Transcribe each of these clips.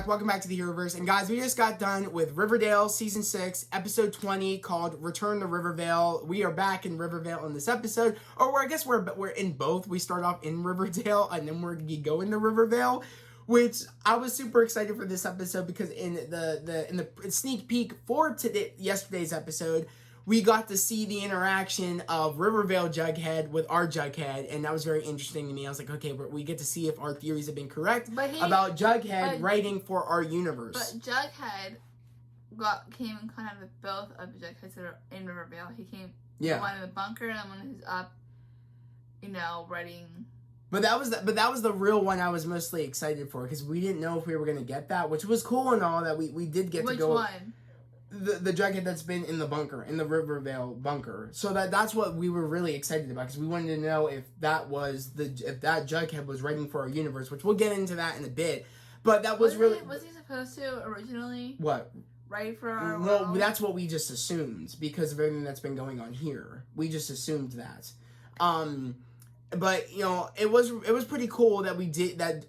Welcome back to the Heroverse. And guys, we just got done with Riverdale Season 6, Episode 20, called Return to Rivervale. We are back in Rivervale in this episode. Or I guess we're in both. We start off in Riverdale, and then we're going to go into Rivervale. Which I was super excited for this episode because in the sneak peek for yesterday's episode, we got to see the interaction of Rivervale Jughead with our Jughead, and that was very interesting to me. I was like, okay, we get to see if our theories have been correct about Jughead writing for our universe. But Jughead came in contact with both of the Jugheads that are in Rivervale. He came one in the bunker and one who's up, writing. But that was the real one I was mostly excited for because we didn't know if we were going to get that, which was cool and all that we did get to go. Which one? The Jughead that's been in the bunker, in the Rivervale bunker. So that's what we were really excited about because we wanted to know if that Jughead was writing for our universe, which we'll get into that in a bit. But that was really... Was he supposed to originally... What? Write for our Well, world? that's what we just assumed because of everything that's been going on here. We just assumed that. But, it was pretty cool that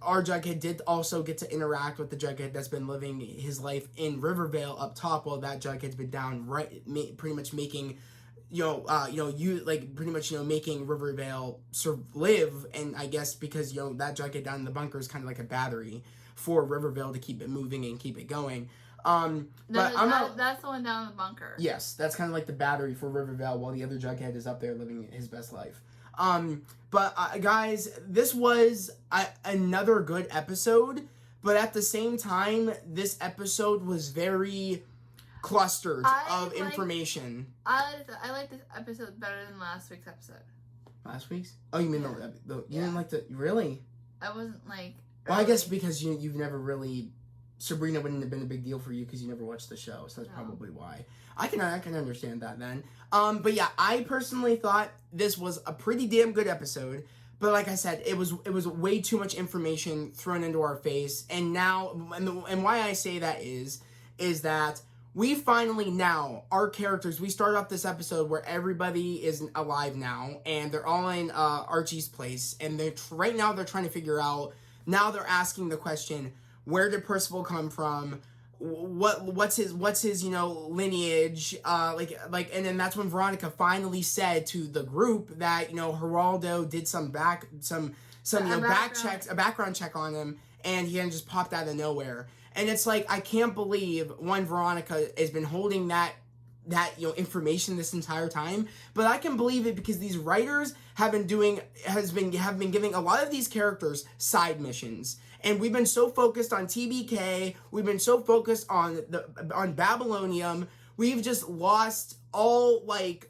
our Jughead did also get to interact with the Jughead that's been living his life in Rivervale up top while that Jughead's been down pretty much making, making Rivervale live. And I guess because, that Jughead down in the bunker is kind of like a battery for Rivervale to keep it moving and keep it going. That's the one down in the bunker. Yes, that's kind of like the battery for Rivervale while the other Jughead is up there living his best life. Guys, this was another good episode, but at the same time, this episode was very clustered of information. I like this episode better than last week's episode. Last week's? Oh, you mean you didn't like the... Really? I wasn't like... Well, I guess because you've never really... Sabrina wouldn't have been a big deal for you because you never watched the show, so that's probably why. I can understand that then. But yeah, I personally thought this was a pretty damn good episode. But like I said, it was way too much information thrown into our face. And now, and why I say that is that we finally now, our characters, we start off this episode where everybody is alive now, and they're all in Archie's place, and right now they're trying to figure out. Now they're asking the question. Where did Percival come from? What's his lineage? And then that's when Veronica finally said to the group that Geraldo did a background check on him, and he just popped out of nowhere. And it's like I can't believe Veronica has been holding that information this entire time, but I can believe it because these writers have been giving a lot of these characters side missions. And we've been so focused on TBK, we've been so focused on Babylonium, we've just lost all we've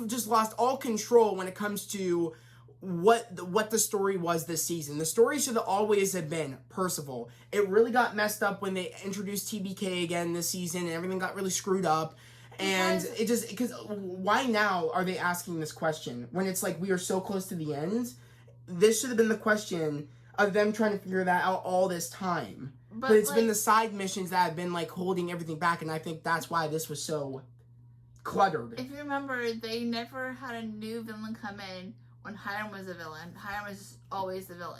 just lost all control when it comes to what the story was this season. The story should always have been Percival. It really got messed up when they introduced TBK again this season and everything got really screwed up. And because why now are they asking this question when it's like we are so close to the end? This should have been the question of them trying to figure that out all this time. But it's been the side missions that have been holding everything back, and I think that's why this was so cluttered. If you remember, they never had a new villain come in when Hiram was a villain. Hiram was always the villain.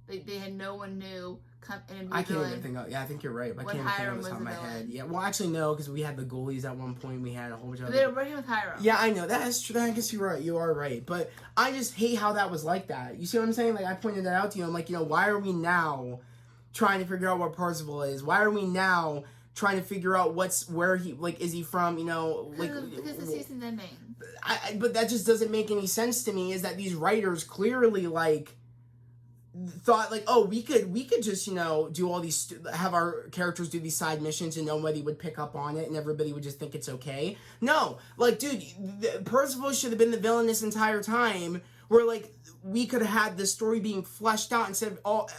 They had no one new come in and be I can't even think of... Yeah, I think you're right. But I can't even think of this on my head. Yeah, well, actually, no, because we had the Ghoulies at one point. We had a whole bunch of... They were working with Hiram. Yeah, I know. That is true. I guess you're right. You are right. But I just hate how that was like that. You see what I'm saying? I pointed that out to you. I'm like, why are we now trying to figure out what Percival is? Why are we now trying to figure out where he... is he from, Because the season's ending. But that just doesn't make any sense to me, is that these writers clearly, thought we could just do all these have our characters do these side missions and nobody would pick up on it and everybody would just think it's okay. No, dude, Percival should have been the villain this entire time. Where we could have had the story being fleshed out instead of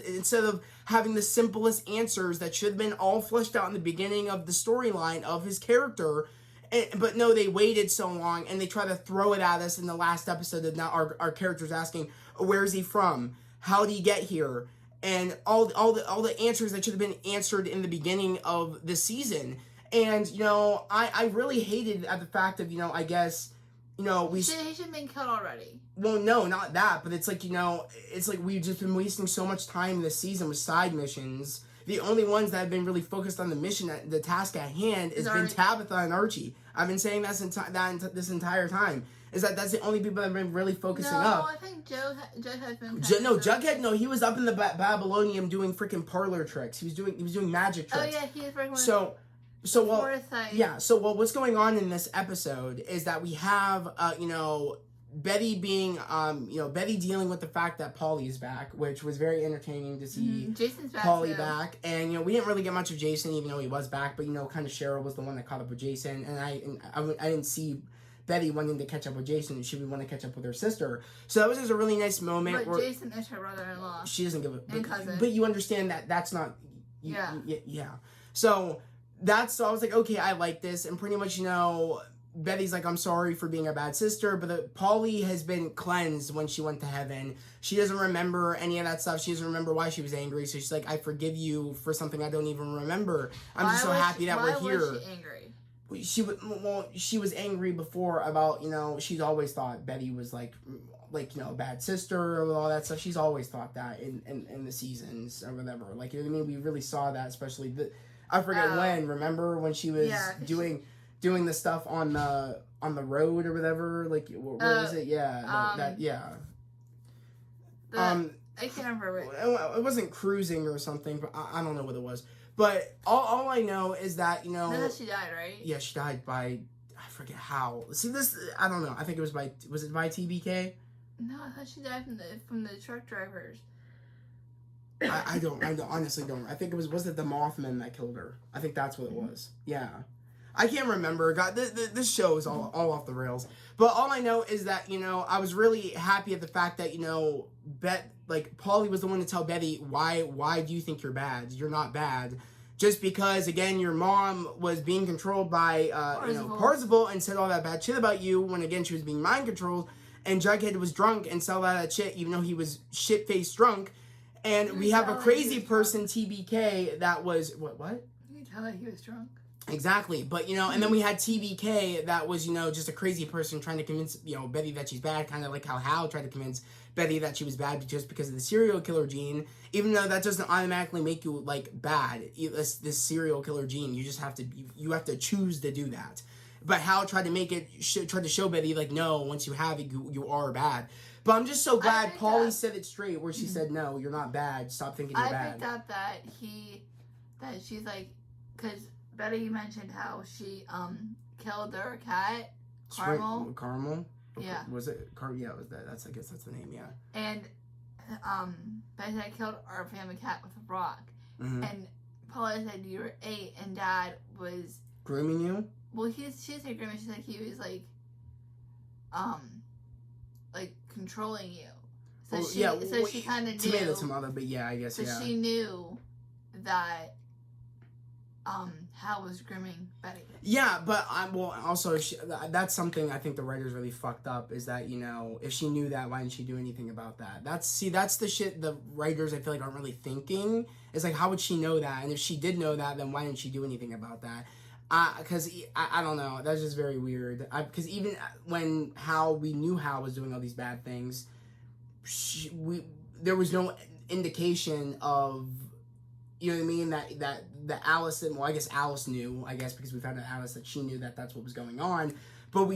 instead of having the simplest answers that should have been all fleshed out in the beginning of the storyline of his character. But no, they waited so long and they try to throw it at us in the last episode of now our characters asking, where is he from? How did he get here? And all the answers that should have been answered in the beginning of the season. And, I really hated at the fact of, I guess he should have been killed already. Well, no, not that, but it's like, it's like we've just been wasting so much time this season with side missions. The only ones that have been really focused on the mission, the task at hand, has been Tabitha and Archie. I've been saying this entire time. Is that's the only people that have been really focusing up. No, I think Jughead has been. Jughead. No, he was up in the Babylonium doing freaking parlor tricks. He was doing magic tricks. Oh yeah, he is working. So what's going on in this episode is that we have Betty being Betty dealing with the fact that Polly is back, which was very entertaining to see. Jason's back Polly too. back, and we didn't really get much of Jason, even though he was back. But kind of Cheryl was the one that caught up with Jason, and I didn't see Betty wanting to catch up with Jason. She would want to catch up with her sister. So that was just a really nice moment. But Jason is her brother-in-law. She doesn't give a and cousin. But you understand that that's not. Yeah. So I was like, okay, I like this, and pretty much Betty's like, I'm sorry for being a bad sister, but Polly has been cleansed when she went to heaven. She doesn't remember any of that stuff. She doesn't remember why she was angry. So she's like, I forgive you for something I don't even remember. I'm just so happy that we're here. Why was she angry? She was angry before about, she's always thought Betty was like a bad sister or all that stuff. She's always thought that in the seasons or whatever. Like, you know what I mean? We really saw that, especially I forget when. Remember when she was doing the stuff on the road or whatever? Like, where was it? Yeah, I can't remember it wasn't cruising or something, but I don't know what it was. But all I know is that, That's how she died, right? Yeah, she died by, I forget how. See, this, I don't know. I think it was by TBK? No, I thought she died from the truck drivers. I honestly don't. I think it was it the Mothman that killed her? I think that's what it was. Yeah. I can't remember. God, this show is all off the rails. But all I know is that, I was really happy at the fact that, Polly was the one to tell Betty, why do you think you're bad? You're not bad. Just because, again, your mom was being controlled by, Parzival and said all that bad shit about you when, again, she was being mind controlled. And Jughead was drunk and said all that shit, even though he was shit-faced drunk. And we have a crazy person, TBK, that was, what? You can tell that he was drunk. Exactly, but and then we had TBK that was just a crazy person trying to convince Betty that she's bad, kind of like how Hal tried to convince Betty that she was bad just because of the serial killer gene. Even though that doesn't automatically make you bad, this serial killer gene, you just have to choose to do that. But Hal tried to show Betty no, once you have it, you are bad. But I'm just so glad Paulie said it straight, where she said, no, you're not bad. Stop thinking you're bad. I picked up that she's because Betty mentioned how she killed their cat, Carmel. Carmel? Yeah. Was it? Yeah, it was that. I guess that's the name, yeah. And Betty said, I killed our family cat with a rock. Mm-hmm. And Paula said, you were 8 and Dad was... Grooming you? Well, she said grooming. She said he was controlling you. So she kind of knew... Tomato, but yeah, I guess, So she knew that... Hal was grooming Betty. Yeah, but that's something I think the writers really fucked up, is that, if she knew that, why didn't she do anything about that? That's the shit the writers, I feel like, aren't really thinking. It's like, how would she know that? And if she did know that, then why didn't she do anything about that? Because I don't know, that's just very weird. Because even when we knew Hal was doing all these bad things, there was no indication of, you know what I mean, that Alice, and I guess Alice knew, because we found out Alice that she knew that that's what was going on, but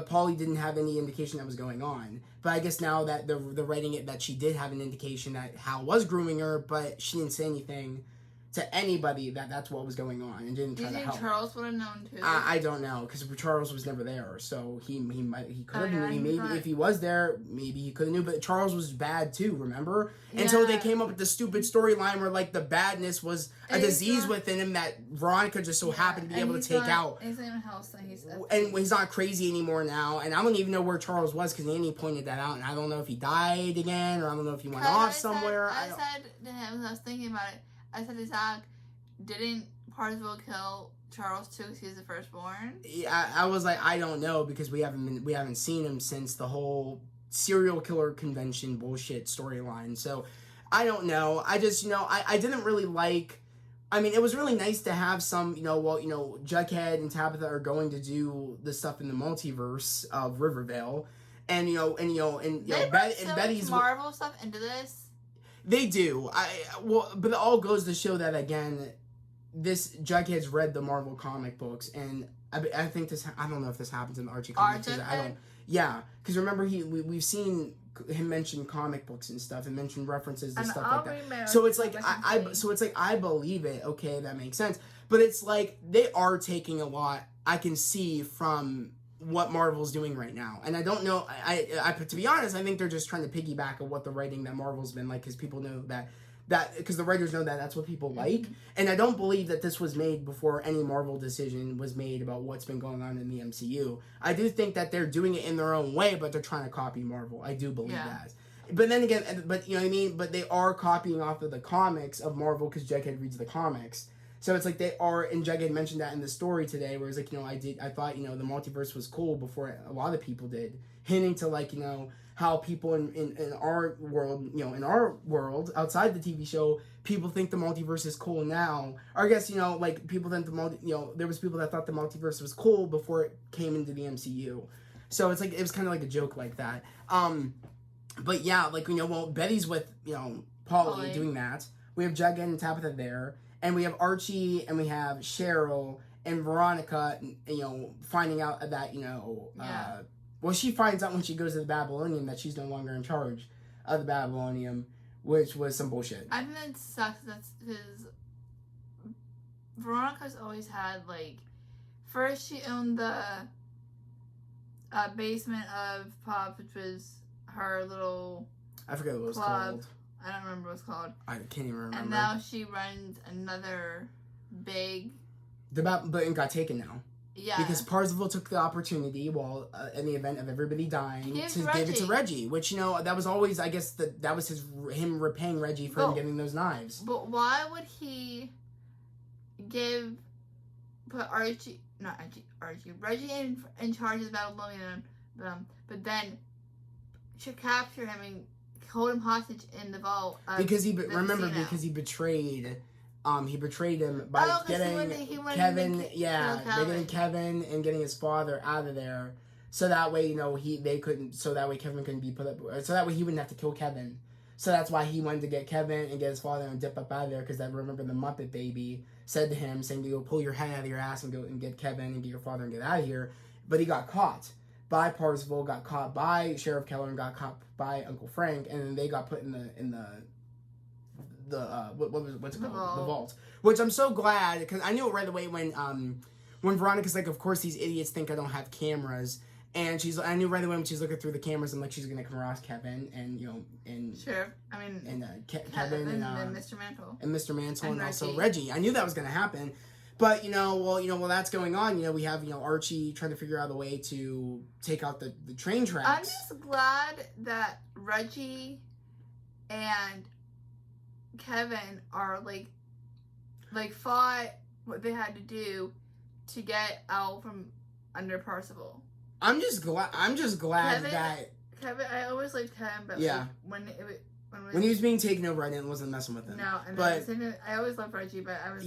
Paulie didn't have any indication that was going on. But I guess now that they're writing it, that she did have an indication that Hal was grooming her, but she didn't say anything to anybody that's what was going on, and didn't try to help. Do you think Charles would have known too? I don't know, because Charles was never there, so he could have knew. Maybe if he was there, maybe he could have knew. But Charles was bad too, remember? Yeah. Until they came up with the stupid storyline where the badness was a disease within him that Veronica just so happened to be able to take out. He's not even healthy. And he's not crazy anymore now. And I don't even know where Charles was, because Annie pointed that out, and I don't know if he died again, or I don't know if he went off somewhere. I said to him, I was thinking about it. I said to Zach, didn't Parzival kill Charles too because he was the firstborn? Yeah, I was like, I don't know, because we haven't seen him since the whole serial killer convention bullshit storyline. So I don't know. I just I didn't really like I mean, it was really nice to have some, Jughead and Tabitha are going to do the stuff in the multiverse of Rivervale, and Betty's Marvel stuff into this. They do. But it all goes to show that again, this Jughead's read the Marvel comic books, and I think this. I don't know if this happens in the Archie comics. Yeah, because remember we've seen him mention comic books and stuff, and mention references and stuff like that. So it's like I believe it. Okay, that makes sense. But it's like they are taking a lot. I can see from what Marvel's doing right now, and I don't know. I to be honest, I think they're just trying to piggyback on what the writing that Marvel's been like, because people know that because the writers know that that's what people like, and I don't believe that this was made before any Marvel decision was made about what's been going on in the MCU. I do think that they're doing it in their own way, but they're trying to copy Marvel. I do believe that. But then again, but you know what I mean? But they are copying off of the comics of Marvel, because Jughead reads the comics. So it's like they are, and Jughead mentioned that in the story today, where it's like, I thought, the multiverse was cool before a lot of people did, hinting to like, how people in our world, in our world outside the TV show, people think the multiverse is cool now. Or I guess, like people think there was people that thought the multiverse was cool before it came into the MCU. So it's like, it was kind of like a joke like that. But yeah, like, Betty's with, Polly doing that. We have Jughead and Tabitha there. And we have Archie, and we have Cheryl, and Veronica, finding out that, well, she finds out when she goes to the Babylonian that she's no longer in charge of the Babylonian, which was some bullshit. I think that sucks. That's because Veronica's always had, like, first she owned the basement of Pop, which was her little I forget what it was club. Called. I don't remember what it's called. I can't even remember. And now she runs another big... But it got taken now. Yeah. Because Parzival took the opportunity, in the event of everybody dying, to give it to Reggie. Which, that was always, I guess, that was him repaying Reggie for him getting those knives. But why would he put Reggie in charge of the Babylonian, but then should capture him and hold him hostage in the vault? Because he betrayed him by getting Kevin. They're getting Kevin and getting his father out of there, so that way Kevin couldn't be put up. So that way he wouldn't have to kill Kevin. So that's why he wanted to get Kevin and get his father and dip up out of there. Because I remember the Muppet Baby said to him, saying to go pull your head out of your ass and go and get Kevin and get your father and get out of here. But he got caught by Parzival, got caught by Sheriff Keller, and got caught by Uncle Frank, and then they got put in the what's it called? The vault. Which I'm so glad, because I knew it right away when Veronica's like, of course these idiots think I don't have cameras, and I knew right away when she's looking through the cameras, I'm like, she's gonna come across Kevin and Kevin and Mr. Mantle and also Reggie. I knew that was gonna happen. But, while that's going on, we have, Archie trying to figure out a way to take out the train tracks. I'm just glad that Reggie and Kevin are, fought what they had to do to get out from under Parzival. I'm just glad that... Kevin, I always liked Kevin, but yeah. When he was being taken over, I wasn't messing with him. No, I always loved Reggie, but I was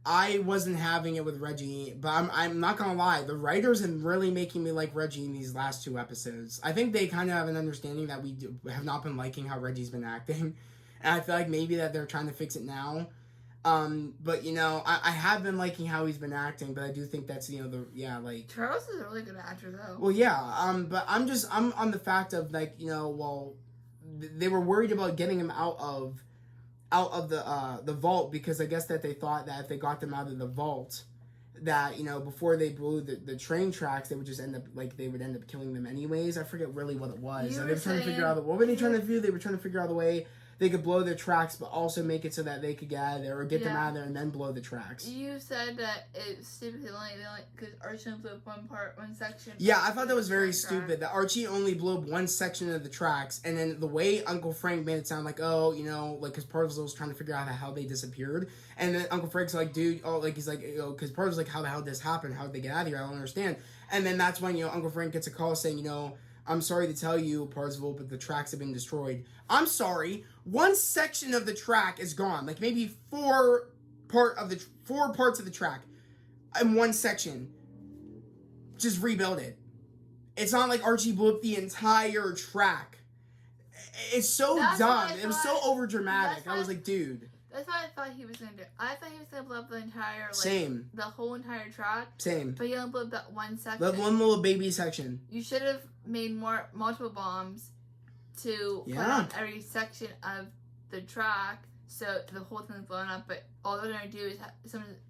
I wasn't having it with Reggie, but I'm not gonna lie, the writers are really making me like Reggie in these last 2 episodes. I think they kind of have an understanding that we have not been liking how Reggie's been acting, and I feel like maybe that they're trying to fix it now. But I have been liking how he's been acting, but I do think that's Charles is a really good actor though. Well, yeah, but I'm on the fact of they were worried about getting him out of the vault, because I guess that they thought that if they got them out of the vault, that before they blew the train tracks, they would just end up killing them anyways. I forget really what it was. They were trying to figure out what were they trying to do. They were trying to figure out a way they could blow their tracks, but also make it so that they could get out of there, or get them out of there and then blow the tracks. You said that it's stupid because Archie only blew one section. Yeah, I thought that was very stupid. That Archie only blew one section of the tracks, and then the way Uncle Frank made it sound like, because Parzival was trying to figure out how they disappeared, and then Uncle Frank's like, dude, he's like, because Parzival's like, how the hell did this happen? How did they get out of here? I don't understand. And then that's when Uncle Frank gets a call saying, I'm sorry to tell you, Parzival, but the tracks have been destroyed. I'm sorry. One section of the track is gone. Like maybe 4 parts of the track in one section. Just rebuild it. It's not like Archie blew up the entire track. It's so dumb. It was so over dramatic. I was like, dude. That's what I thought he was gonna do. I thought he was gonna blow up the entire the whole entire track. Same. But he only blew up that one section. That one little baby section. You should have made multiple bombs to put on every section of the track, so the whole thing's blown up. But all they're gonna do is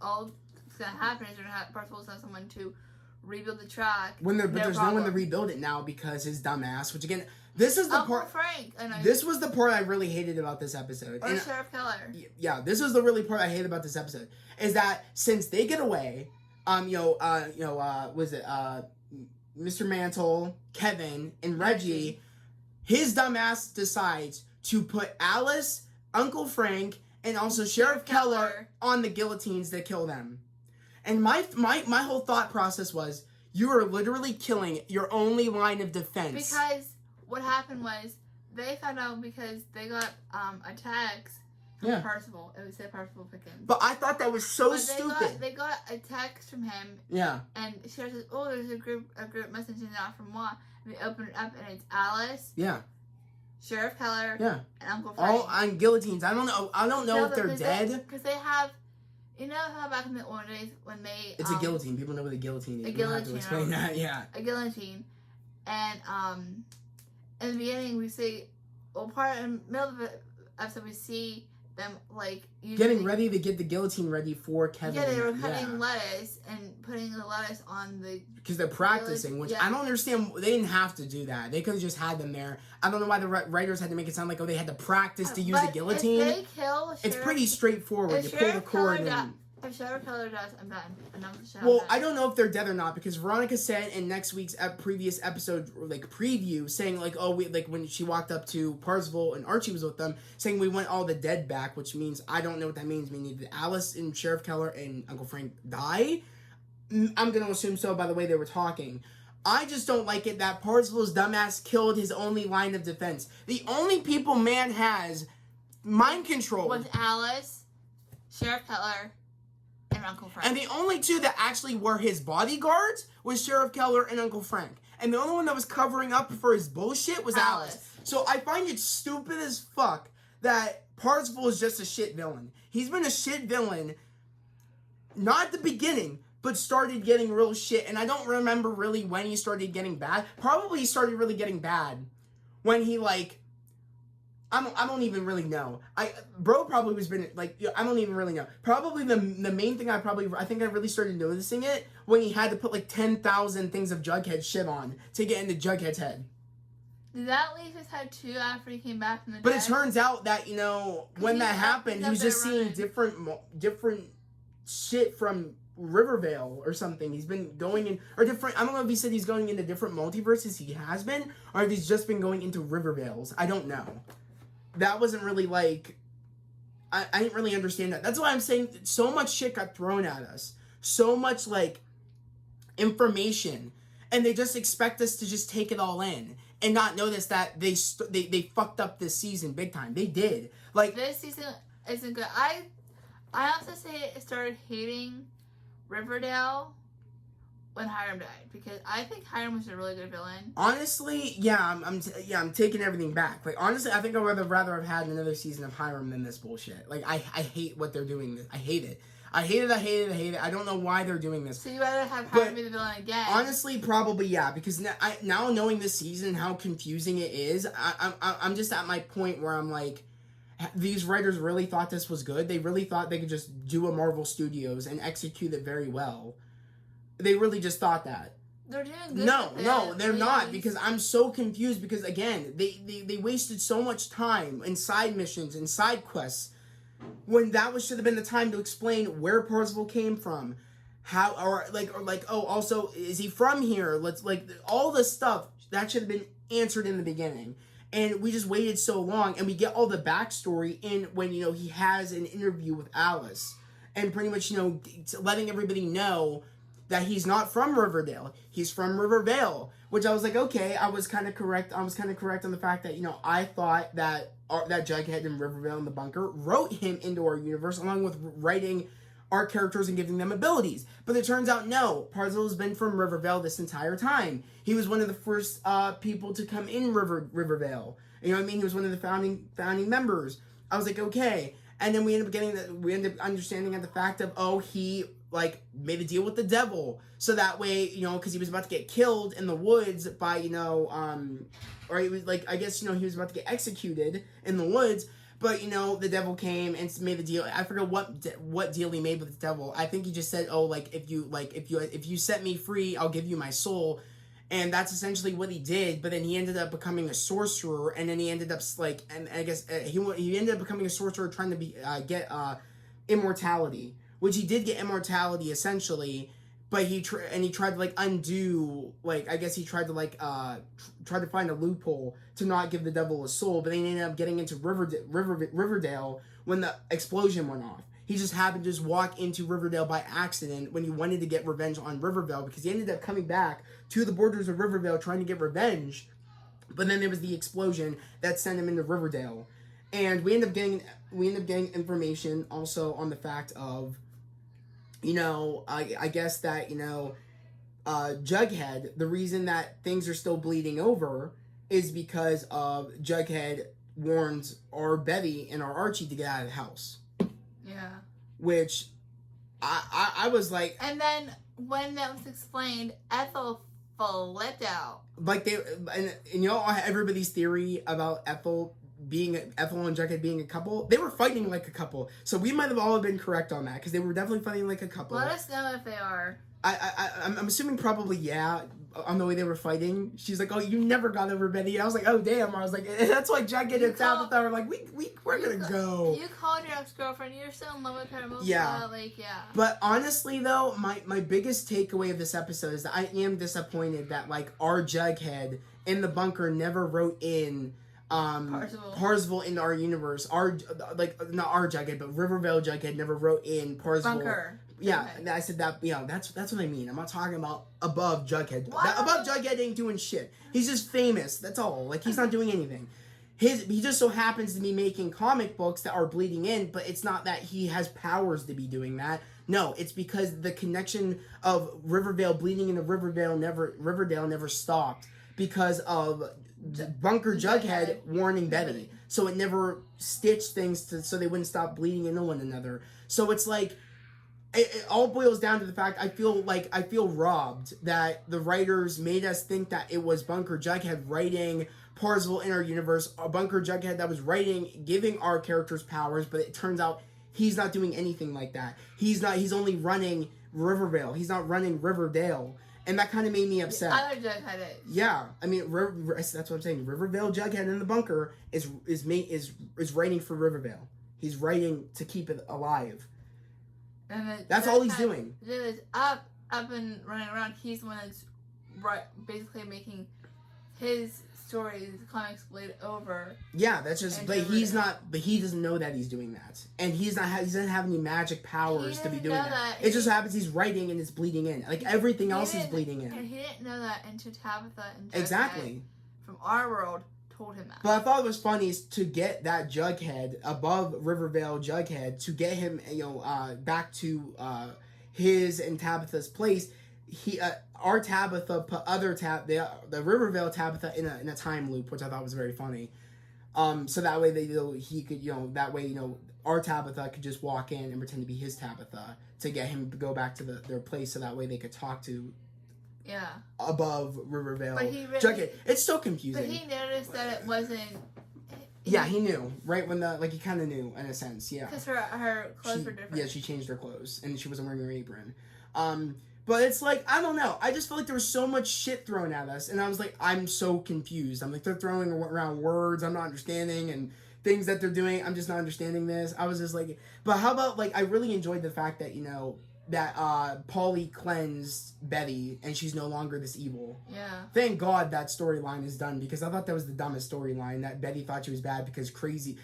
all that's gonna happen is they're gonna have Parzival's send someone to rebuild the track. But there's no one to rebuild it now because his dumbass. Which again, this is the part. Frank. This was the part I really hated about this episode. Or Sheriff Keller. Yeah, this was the really part I hated about this episode is that since they get away, was it Mr. Mantle, Kevin, and Reggie, his dumbass decides to put Alice, Uncle Frank, and also Sheriff Keller on the guillotines that kill them. And my whole thought process was, you are literally killing your only line of defense. Because what happened was, they found out because they got a text from Parzival. It would say Parzival Pickens. But I thought that was so stupid. They got a text from him. Yeah. And Sheriff says, oh, there's a group message in that from what? And they open it up and it's Alice. Yeah. Sheriff Keller. Yeah. And Uncle Frank. All on guillotines. I don't know if they're dead. Because they have... You know how back in the old days when they... It's a guillotine. People know what a guillotine is. A guillotine. Have to explain that, yeah. A guillotine. And, in the beginning we see... Well, in the middle of the episode we see them, like... Getting ready to get the guillotine ready for Kevin. Yeah, they were cutting lettuce and putting the lettuce on the... Because they're practicing, which I don't understand. They didn't have to do that. They could have just had them there. I don't know why the writers had to make it sound like, they had to practice to use a guillotine. If they kill it's pretty straightforward. You pull the cord and... If Sheriff Keller dies, I'm done. Well, I don't know if they're dead or not, because Veronica said in next week's previous episode, preview, saying, when she walked up to Parzival and Archie was with them, saying we want all the dead back, which means, I don't know what that means. Meaning, did Alice and Sheriff Keller and Uncle Frank die? I'm going to assume so by the way they were talking. I just don't like it that Parzival's dumbass killed his only line of defense. The only people man has mind control was Alice, Sheriff Keller, and Uncle Frank. And the only two that actually were his bodyguards was Sheriff Keller and Uncle Frank. And the only one that was covering up for his bullshit was Alice. So I find it stupid as fuck that Parzival is just a shit villain. He's been a shit villain, not at the beginning, but started getting real shit. And I don't remember really when he started getting bad. Probably he started really getting bad when he, I don't even really know. Bro probably was been, I don't even really know. Probably the main thing I think I really started noticing it when he had to put, 10,000 things of Jughead shit on to get into Jughead's head. Did that leave his head too after he came back from the dead? But it turns out that, when that happened, he was just seeing different shit from Rivervale or something. He's been going in, or different, I don't know if he said he's going into different multiverses, he has been, or if he's just been going into Rivervales. I don't know. That wasn't really, I didn't really understand that. That's why I'm saying so much shit got thrown at us. So much, information. And they just expect us to just take it all in. And not notice that they fucked up this season big time. They did. This season isn't good. I also started hating Riverdale when Hiram died, because I think Hiram was a really good villain. Honestly, yeah, I'm taking everything back. Honestly, I think I would have rather have had another season of Hiram than this bullshit. I hate what they're doing. I hate it. I hate it. I don't know why they're doing this. So you rather have Hiram be the villain again? Honestly, probably yeah, because now knowing this season and how confusing it is, I'm just at my point where I'm like, these writers really thought this was good. They really thought they could just do a Marvel Studios and execute it very well. They really just thought that. They're doing good. No, they're not, because I'm so confused, because again, they wasted so much time in side missions and side quests when that should have been the time to explain where Parzival came from, how, also, is he from here? All this stuff that should have been answered in the beginning. And we just waited so long, and we get all the backstory in when, he has an interview with Alice, and pretty much, letting everybody know that he's not from Riverdale. He's from Rivervale, which I was like, okay, I was kind of correct. I was kind of correct on the fact that, I thought that that Jughead in Rivervale in the bunker wrote him into our universe along with writing our characters and giving them abilities. But it turns out, no, Parzival has been from Rivervale this entire time. He was one of the first people to come in Rivervale. You know what I mean? He was one of the founding members. I was like, okay. And then we ended up understanding the fact of, he made a deal with the devil. So that way, because he was about to get killed in the woods by, or he was I guess, he was about to get executed in the woods. But, the devil came and made the deal. I forget what deal he made with the devil. I think he just said, if you set me free, I'll give you my soul. And that's essentially what he did. But then he ended up becoming a sorcerer, and then he ended up and I guess he ended up becoming a sorcerer trying to get immortality, which he did get immortality essentially. But he tried to undo, I guess he tried to try to find a loophole to not give the devil a soul. But then he ended up getting into Riverdale when the explosion went off. He just happened to just walk into Riverdale by accident when he wanted to get revenge on Rivervale, because he ended up coming back to the borders of Rivervale trying to get revenge. But then there was the explosion that sent him into Riverdale. And we end up getting information also on the fact of, I guess that, Jughead, the reason that things are still bleeding over is because of Jughead warns our Betty and our Archie to get out of the house. Yeah. Which I was like... And then when that was explained, Ethel flipped out. Everybody's theory about Ethel and Jughead being a couple, they were fighting like a couple. So we might have all been correct on that, because they were definitely fighting like a couple. Let us know if they are. I'm assuming probably, yeah, on the way they were fighting. She's like, oh, you never got over Betty. I was like, oh, damn. I was like, that's why Jughead and Tabitha were like, we're going to go. You called your ex-girlfriend. You're still in love with her. Yeah. Yeah. But honestly, though, my biggest takeaway of this episode is that I am disappointed that, our Jughead in the bunker never wrote in Parzival in our universe. Not our Jughead, but Rivervale Jughead never wrote in Parzival. Bunker. Yeah, I said that. That's what I mean. I'm not talking about above Jughead. Above Jughead ain't doing shit. He's just famous. That's all. He's not doing anything. He just so happens to be making comic books that are bleeding in, but it's not that he has powers to be doing that. No, it's because the connection of Rivervale bleeding into Riverdale never stopped because of Bunker Jughead warning Betty. So it never stitched things so they wouldn't stop bleeding into one another. So it's it all boils down to the fact I feel robbed that the writers made us think that it was Bunker Jughead writing Parzival in our universe, a Bunker Jughead that was giving our characters powers, but it turns out he's not doing anything like that. He's only running Rivervale. He's not running Riverdale. And that kind of made me upset. The other Jughead is. Yeah, I mean, that's what I'm saying. Rivervale Jughead in the bunker is writing for Rivervale. He's writing to keep it alive. And that's all he's doing. Is up and running around. He's the one that's basically making his stories, comics bleed over. Yeah, that's just. But he's not. But he doesn't know that he's doing that, and he doesn't have any magic powers to be doing that. It just happens he's writing and it's bleeding in. Everything else is bleeding in. And he didn't know that until Tabitha and Jughead exactly from our world told him that. But I thought it was funny to get that Jughead above Rivervale Jughead, to get him, back to his and Tabitha's place. Our Tabitha put the Rivervale Tabitha in a time loop, which I thought was very funny. So that way our Tabitha could just walk in and pretend to be his Tabitha to get him to go back to their place, so that way they could talk to. Yeah. Above Rivervale Jughead. It's so confusing. But he noticed that it wasn't. Yeah, he knew right when he kind of knew in a sense. Yeah. Because her clothes were different. Yeah, she changed her clothes and she wasn't wearing her apron. But it's I don't know. I just feel like there was so much shit thrown at us, and I was I'm so confused. I'm they're throwing around words I'm not understanding and things that they're doing. I'm just not understanding this. I was just but how about I really enjoyed the fact that that Paulie cleansed Betty and she's no longer this evil. Yeah. Thank God that storyline is done, because I thought that was the dumbest storyline, that Betty thought she was bad because crazy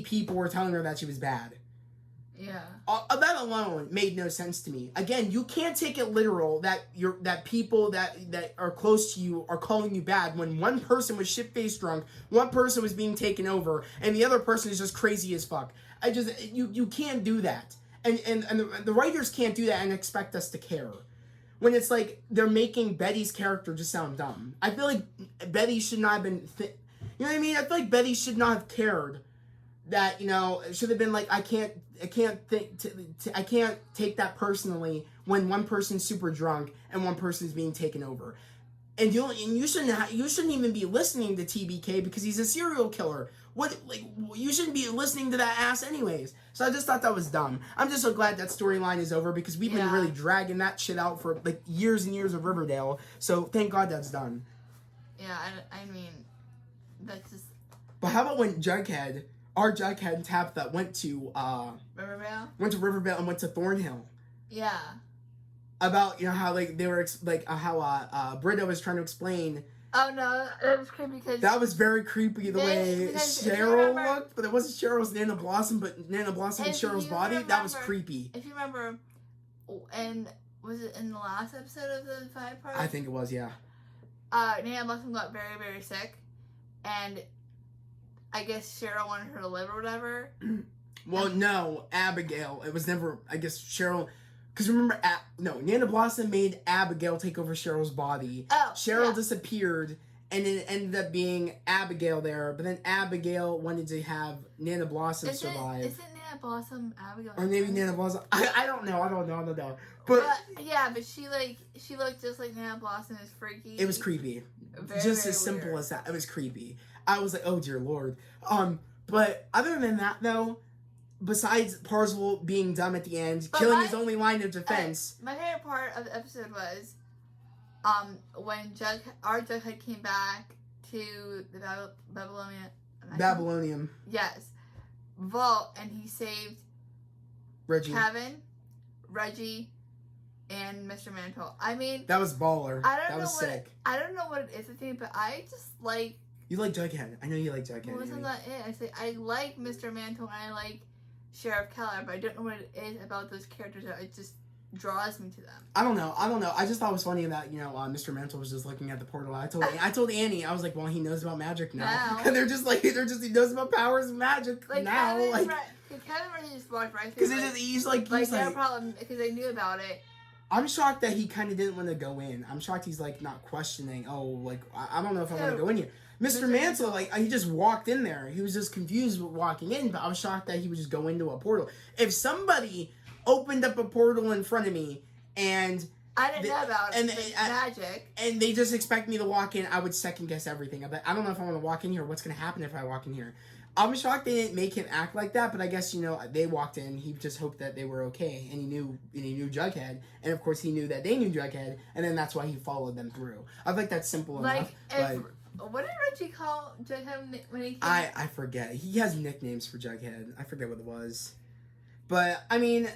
people were telling her that she was bad. Yeah. Yeah. That alone made no sense to me. Again, you can't take it literal that people that are close to you are calling you bad when one person was shit-faced drunk, one person was being taken over, and the other person is just crazy as fuck. You can't do that. And the writers can't do that and expect us to care. When it's like they're making Betty's character just sound dumb. I feel like Betty should not have been... you know what I mean? I feel like Betty should not have cared that, it should have been like, I can't take that personally when one person's super drunk and one person's being taken over. And you shouldn't even be listening to TBK because he's a serial killer. You shouldn't be listening to that ass anyways. So I just thought that was dumb. I'm just so glad that storyline is over because we've been really dragging that shit out for like years and years of Riverdale. So thank God that's done. Yeah, I mean, that's just... But how about when our Jughead and Tabitha went to Rivervale? Went to Rivervale and went to Thornhill. Yeah. About, how like they were how Britta was trying to explain. Oh no, that was creepy because... That was very creepy the way Cheryl looked, but it wasn't Cheryl's Nana Blossom, but Nana Blossom and Cheryl's body. That was creepy. If you remember, and was it in the last episode of the 5-part? I think it was, yeah. Nana Blossom got very, very sick, and I guess Cheryl wanted her to live or whatever. Well, no, Abigail. It was never, I guess, Cheryl... Because remember, Nana Blossom made Abigail take over Cheryl's body. Oh, Cheryl disappeared, and it ended up being Abigail there. But then Abigail wanted to have Nana Blossom survive. Isn't Nana Blossom Abigail? Or maybe Nana Blossom. I don't know. But she looked just like Nana Blossom. Is freaky. It was creepy. Very, just very as simple weird. as that. It was creepy. I was like, oh dear Lord. But other than that, though. Besides Parzival being dumb at the end, killing his only line of defense. My favorite part of the episode was when our Jughead came back to the Babylonium. Yes. Vault, and he saved Reggie. Kevin, Reggie, and Mr. Mantle. I mean... That was baller. That was sick. I don't know what it is, I think, but I just like... You like Jughead. I know you like Jughead. Well, isn't that it? I say I like Mr. Mantle and I like Sheriff Keller, but I don't know what it is about those characters that it just draws me to them. I don't know. I just thought it was funny that, Mr. Mantle was just looking at the portal. I told Annie, I was like, well, he knows about magic now. And he knows about powers and magic now. Kevin really just walked right Because through. he's like, no problem, because they knew about it. I'm shocked that he kind of didn't want to go in. I'm shocked he's, like, not questioning, I don't know if I want to go in here. Mr. Mantle, he just walked in there. He was just confused with walking in, but I was shocked that he would just go into a portal. If somebody opened up a portal in front of me and... I didn't know about magic. And they just expect me to walk in, I would second guess everything. I don't know if I want to walk in here. What's going to happen if I walk in here? I'm shocked they didn't make him act like that, but I guess, they walked in. He just hoped that they were okay, and he knew Jughead. And, of course, he knew that they knew Jughead, and then that's why he followed them through. I think that's simple enough. What did Reggie call Jughead when he came? I forget. He has nicknames for Jughead. I forget what it was. But, I mean,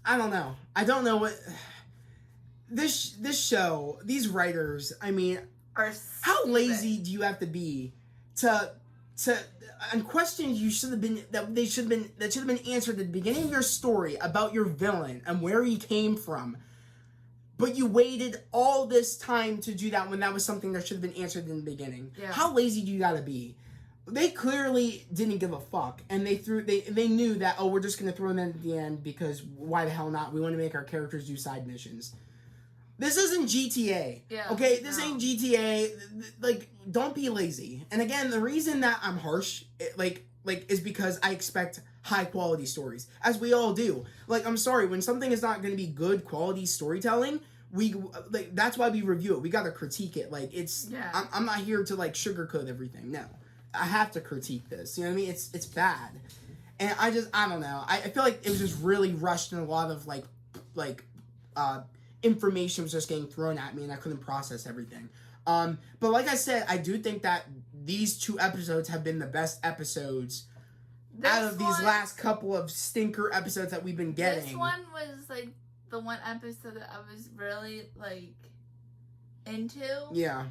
I don't know. I don't know what... This show, these writers, I mean... Are how lazy do you have to be to on questions that should have been answered at the beginning of your story about your villain and where he came from, but you waited all this time to do that when that was something that should have been answered in the beginning. Yeah. How lazy do you gotta be? They clearly didn't give a fuck, and they knew that, we're just gonna throw them in at the end because why the hell not? We want to make our characters do side missions. This isn't GTA. Yeah, okay? This ain't GTA. Don't be lazy. And again, the reason that I'm harsh, is because I expect high quality stories, as we all do. I'm sorry, when something is not going to be good quality storytelling, that's why we review it. We got to critique it. I'm not here to sugarcoat everything. No, I have to critique this. You know what I mean? It's bad, and I don't know. I feel like it was just really rushed, and a lot of information was just getting thrown at me, and I couldn't process everything. But like I said, I do think that these 2 episodes have been the best episodes out of these last couple of stinker episodes that we've been getting. This one was the one episode that I was really into. Yeah.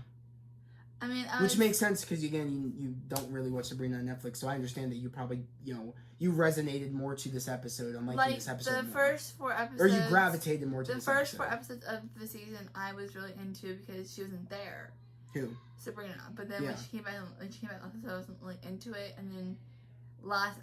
I mean, which makes sense because again, you don't really watch Sabrina on Netflix, so I understand that you probably you resonated more to this episode, unlike this episode. The first 4 episodes, or you gravitated more to this episode. The first 4 episodes of the season, I was really into because she wasn't there. Who? Sabrina. But then when she came back, I wasn't really into it, and then last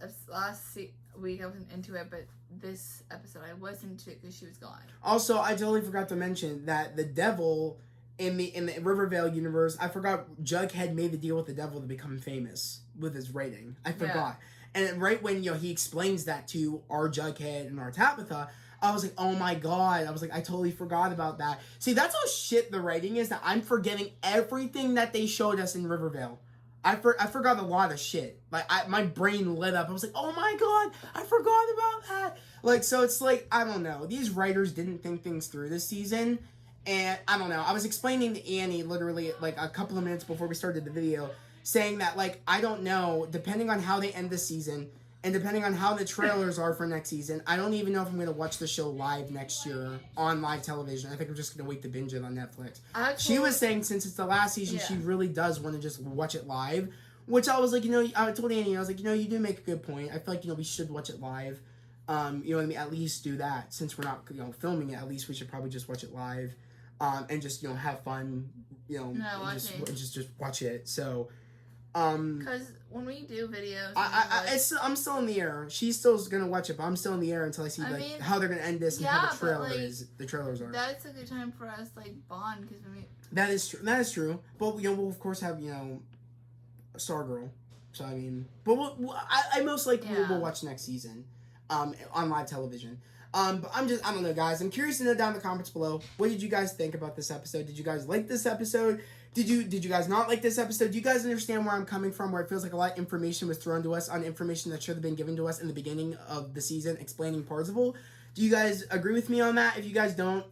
week I wasn't into it, but this episode I was into it because she was gone. Also, I totally forgot to mention that the devil in the Rivervale universe, I forgot Jughead made the deal with the devil to become famous with his writing. I forgot. Yeah. And right when he explains that to our Jughead and our Tabitha, I was like, oh my god. I was like, I totally forgot about that. See, that's how shit the writing is, that I'm forgetting everything that they showed us in Rivervale. I forgot a lot of shit. Like, my brain lit up. I was like, oh my god, I forgot about that. Like, so it's like, I don't know. These writers didn't think things through this season. And I don't know. I was explaining to Annie literally like a couple of minutes before we started the video, saying that like I don't know, depending on how they end the season and depending on how the trailers are for next season, I don't even know if I'm going to watch the show live next year on live television. I think I'm just going to wait to binge it on Netflix. She was saying since it's the last season, she really does want to just watch it live, which I was like, I told Annie, I was like, you do make a good point. I feel like, we should watch it live. You know what I mean? At least do that. Since we're not, filming it, at least we should probably just watch it live. And just have fun, just watch it. So, because when we do videos, I'm still in the air. She's still gonna watch it, but I'm still in the air until I see how they're gonna end this and how the trailers are. That's a good time for us bond because that is true. That is true. But we'll of course have a Stargirl. So I mean, but I most likely will watch next season, on live television. But I don't know, guys. I'm curious to know down in the comments below. What did you guys think about this episode? Did you guys like this episode? Did you guys not like this episode? Do you guys understand where I'm coming from? Where it feels like a lot of information was thrown to us on information that should have been given to us in the beginning of the season, explaining Parzival. Do you guys agree with me on that? If you guys don't,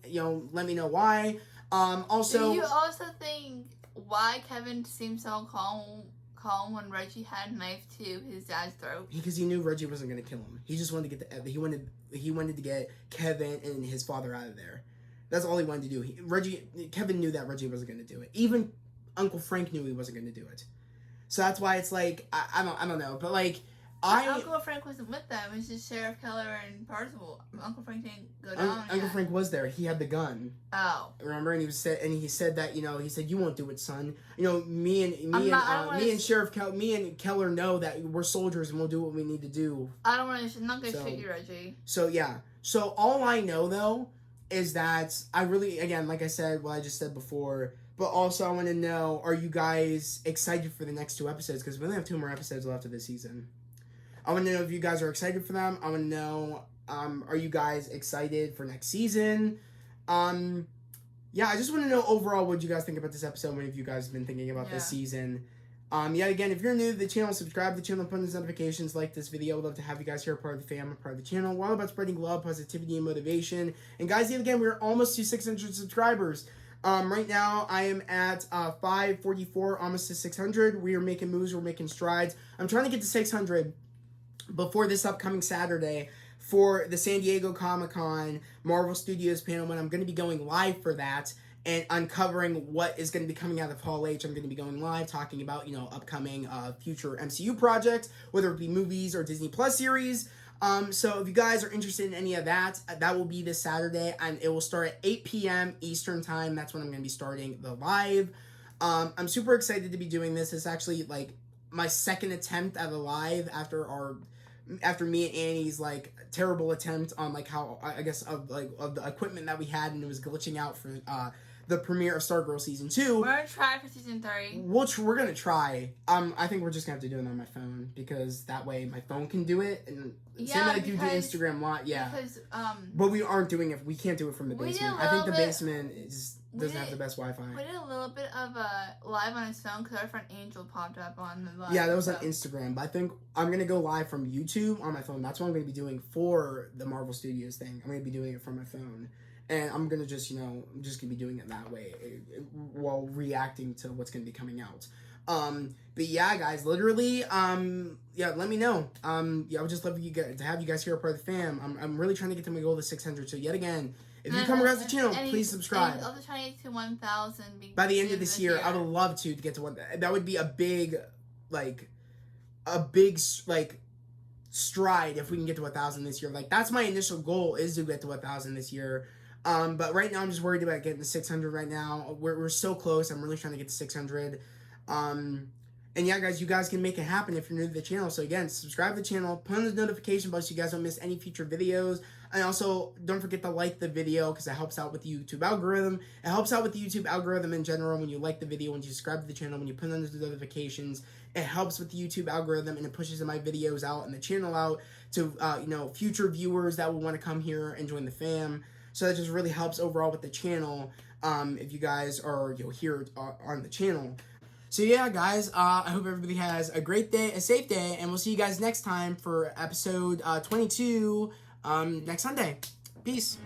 let me know why. Also, do you also think why Kevin seemed so calm when Reggie had a knife to his dad's throat? Because he knew Reggie wasn't going to kill him. He just wanted to get he wanted to get Kevin and his father out of there. That's all he wanted to do. Kevin knew that Reggie wasn't going to do it. Even Uncle Frank knew he wasn't going to do it. So that's why it's like I don't know, but like Uncle Frank wasn't with them. It was just Sheriff Keller and Parzival. Uncle Frank didn't go down. Uncle Frank was there. He had the gun. Oh, remember? And he said that he said, "You won't do it, son. Me and Sheriff me and Keller know that we're soldiers and we'll do what we need to do." I don't want to. I'm not gonna shoot you, Reggie. So yeah. So all I know though is that I really, again, like I said, what I just said before. But also, I want to know: are you guys excited for the next 2 episodes? Because we only have 2 more episodes left of this season. I want to know if you guys are excited for them. I want to know, are you guys excited for next season? Yeah, I just want to know overall what you guys think about this episode. What have you guys been thinking about this season? Again, if you're new to the channel, subscribe to the channel, put on those notifications, like this video. I'd love to have you guys here, part of the fam, part of the channel. We're all about spreading love, positivity, and motivation. And guys, yet again, we're almost to 600 subscribers. Right now, I am at 544, almost to 600. We are making moves. We're making strides. I'm trying to get to 600 before this upcoming Saturday for the San Diego Comic-Con Marvel Studios panel, when I'm going to be going live for that and uncovering what is going to be coming out of Hall H. I'm going to be going live talking about, upcoming future MCU projects, whether it be movies or Disney Plus series. So if you guys are interested in any of that, that will be this Saturday, and it will start at 8 p.m. Eastern Time. That's when I'm going to be starting the live. I'm super excited to be doing this. It's actually, my second attempt at a live after me and Annie's terrible attempt on how of the equipment that we had, and it was glitching out for the premiere of Stargirl season 2. We're gonna try for season 3. We're gonna try. I think we're just gonna have to do it on my phone, because that way my phone can do it, and same like you do Instagram Live. Yeah. Because but we aren't doing it. We can't do it from the basement. I think the basement doesn't have the best Wi-Fi. We did a little bit of a live on his phone because our friend Angel popped up on the live. Yeah, that was on Instagram. But I think I'm going to go live from YouTube on my phone. That's what I'm going to be doing for the Marvel Studios thing. I'm going to be doing it from my phone. And I'm going to just, I'm just going to be doing it that way while reacting to what's going to be coming out. But yeah, guys, literally, let me know. I would just love to have you guys here, a part of the fam. I'm really trying to get to my goal of 600. So yet again, If you come across the channel, please subscribe. And also trying to get to 1,000 by the end of this year. I would love to get to 1,000. That would be a big, like stride if we can get to 1,000 this year. Like, that's my initial goal, is to get to 1,000 this year. But right now I'm just worried about getting to 600 right now. We're so close. I'm really trying to get to 600. And yeah, guys, you guys can make it happen if you're new to the channel. So again, subscribe to the channel, put on the notification bell so you guys don't miss any future videos. And also, don't forget to like the video because it helps out with the YouTube algorithm. It helps out with the YouTube algorithm in general when you like the video, when you subscribe to the channel, when you put on the notifications. It helps with the YouTube algorithm, and it pushes my videos out and the channel out to, future viewers that will want to come here and join the fam. So that just really helps overall with the channel if you guys are here on the channel. So yeah, guys, I hope everybody has a great day, a safe day, and we'll see you guys next time for episode 22 next Sunday. Peace.